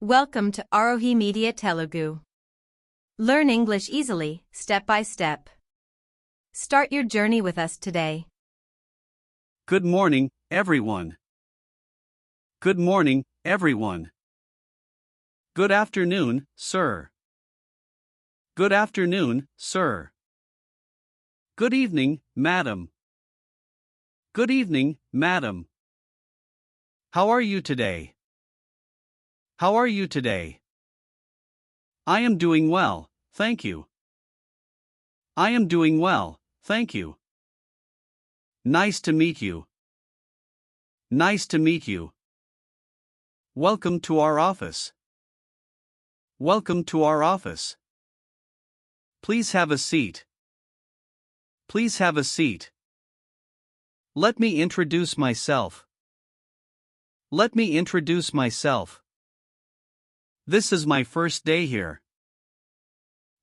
Welcome to AArohimedia Telugu. Learn English easily, step by step. Start your journey with us today. Good morning, everyone. Good morning, everyone. Good afternoon, sir. Good afternoon, sir. Good evening, madam. Good evening, madam. How are you today? How are you today? I am doing well, thank you. I am doing well, thank you. Nice to meet you. Nice to meet you. Welcome to our office. Welcome to our office. Please have a seat. Please have a seat. Let me introduce myself. Let me introduce myself. This is my first day here.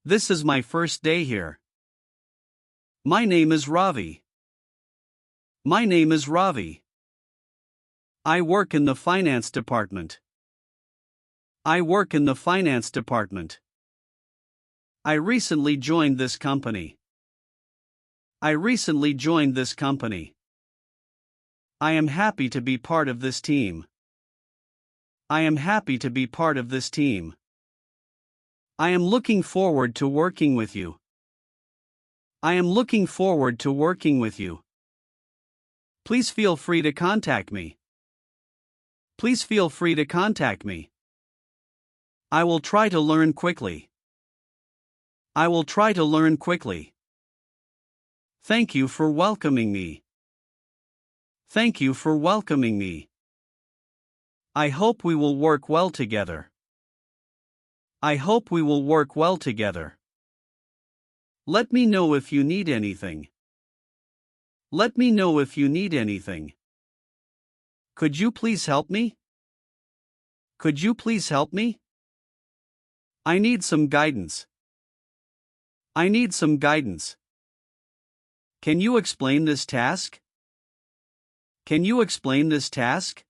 This is my first day here. My name is Ravi. My name is Ravi. I work in the finance department. I work in the finance department. I recently joined this company. I recently joined this company. I am happy to be part of this team. I am happy to be part of this team. I am looking forward to working with you. I am looking forward to working with you. Please feel free to contact me. Please feel free to contact me. I will try to learn quickly. I will try to learn quickly. Thank you for welcoming me. Thank you for welcoming me. I hope we will work well together. I hope we will work well together. Let me know if you need anything. Let me know if you need anything. Could you please help me? Could you please help me? I need some guidance. I need some guidance. Can you explain this task? Can you explain this task?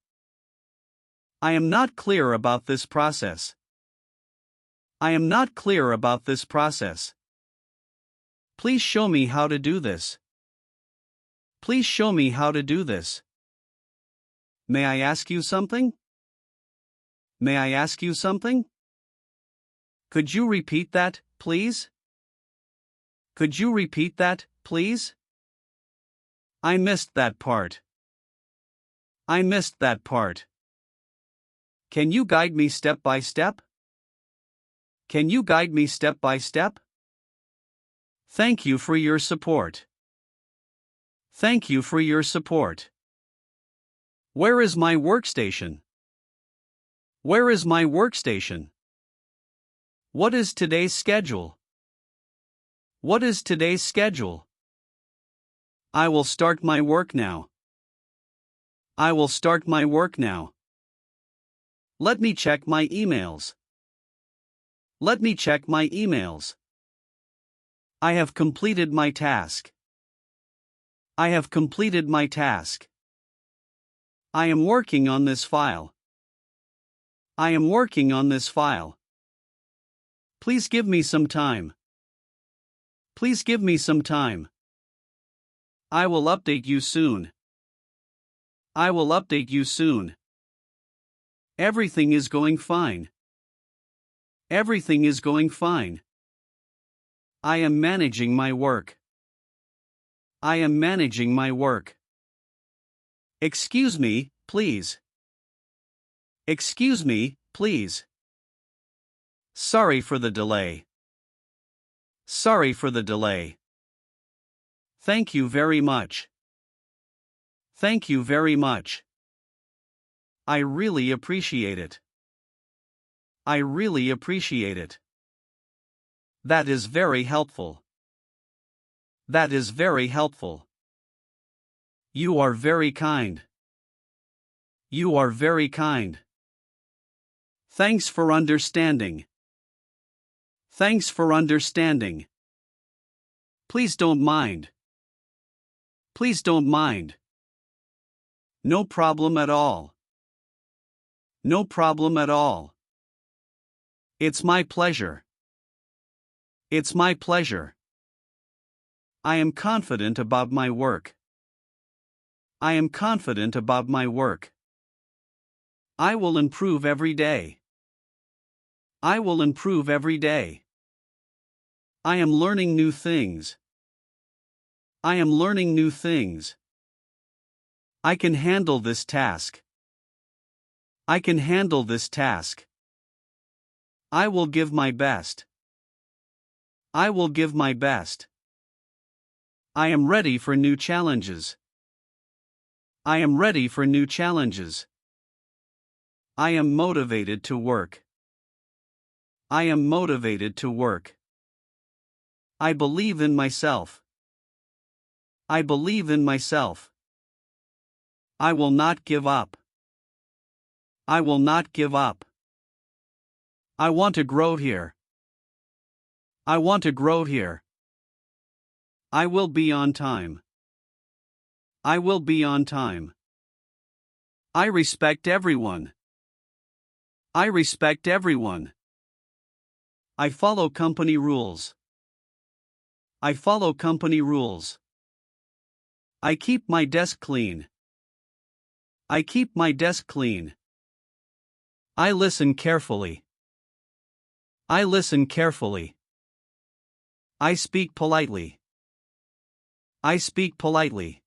I am not clear about this process. I am not clear about this process. Please show me how to do this. Please show me how to do this. May I ask you something? May I ask you something? Could you repeat that, please? Could you repeat that, please? I missed that part. I missed that part. Can you guide me step by step? Can you guide me step by step? Thank you for your support. Thank you for your support. Where is my workstation? Where is my workstation? What is today's schedule? What is today's schedule? I will start my work now. I will start my work now. Let me check my emails. Let me check my emails. I have completed my task. I have completed my task. I am working on this file. I am working on this file. Please give me some time. Please give me some time. I will update you soon. I will update you soon. Everything is going fine. Everything is going fine. I am managing my work. I am managing my work. Excuse me, please. Excuse me, please. Sorry for the delay. Sorry for the delay. Thank you very much. Thank you very much. I really appreciate it. I really appreciate it. That is very helpful. That is very helpful. You are very kind. You are very kind. Thanks for understanding. Thanks for understanding. Please don't mind. Please don't mind. No problem at all. No problem at all. It's my pleasure. It's my pleasure. I am confident about my work. I am confident about my work. I will improve every day. I will improve every day. I am learning new things. I am learning new things. I can handle this task. I can handle this task. I will give my best. I will give my best. I am ready for new challenges. I am ready for new challenges. I am motivated to work. I am motivated to work. I believe in myself. I believe in myself. I will not give up. I will not give up. I want to grow here. I want to grow here. I will be on time. I will be on time. I respect everyone. I respect everyone. I follow company rules. I follow company rules. I keep my desk clean. I keep my desk clean. I listen carefully. I listen carefully. I speak politely. I speak politely.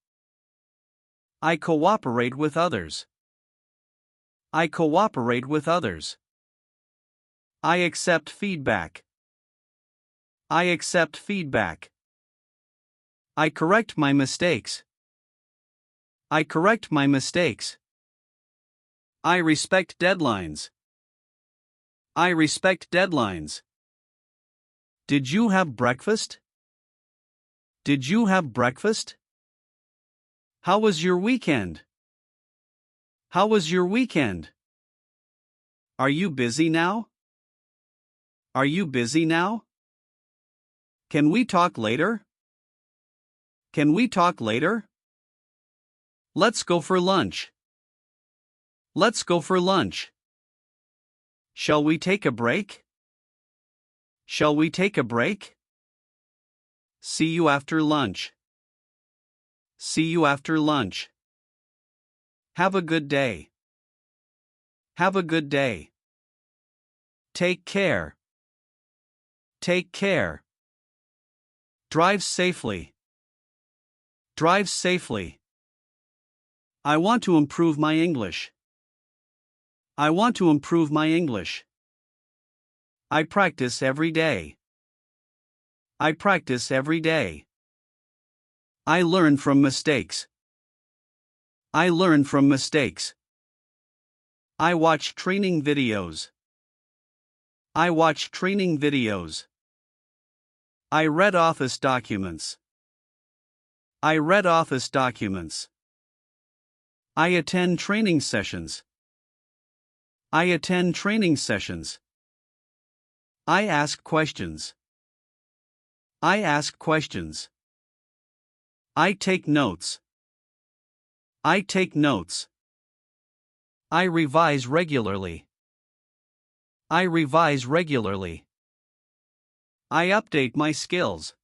I cooperate with others. I cooperate with others. I accept feedback. I accept feedback. I correct my mistakes. I correct my mistakes. I respect deadlines. I respect deadlines. Did you have breakfast? Did you have breakfast? How was your weekend? How was your weekend? Are you busy now? Are you busy now? Can we talk later? Can we talk later? Let's go for lunch. Let's go for lunch. Shall we take a break? Shall we take a break? See you after lunch. See you after lunch. Have a good day. Have a good day. Take care. Take care. Drive safely. Drive safely. I want to improve my English. I want to improve my English. I practice every day. I practice every day. I learn from mistakes. I learn from mistakes. I watch training videos. I watch training videos. I read office documents. I read office documents. I attend training sessions. I attend training sessions. I ask questions. I ask questions. I take notes. I take notes. I revise regularly. I revise regularly. I update my skills.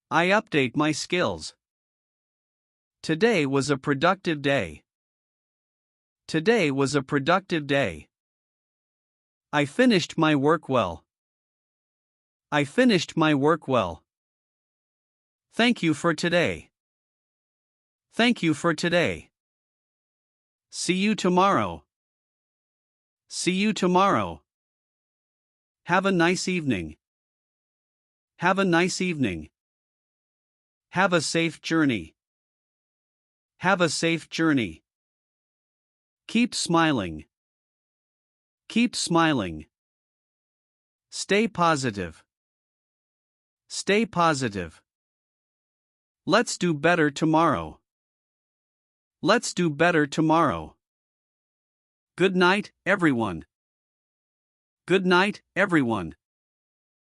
I update my skills. Today was a productive day. Today was a productive day. I finished my work well. I finished my work well. Thank you for today. Thank you for today. See you tomorrow. See you tomorrow. Have a nice evening. Have a nice evening. Have a safe journey. Have a safe journey. Keep smiling. Keep smiling. Stay positive. Stay positive. Let's do better tomorrow. Let's do better tomorrow. Good night, everyone. Good night, everyone.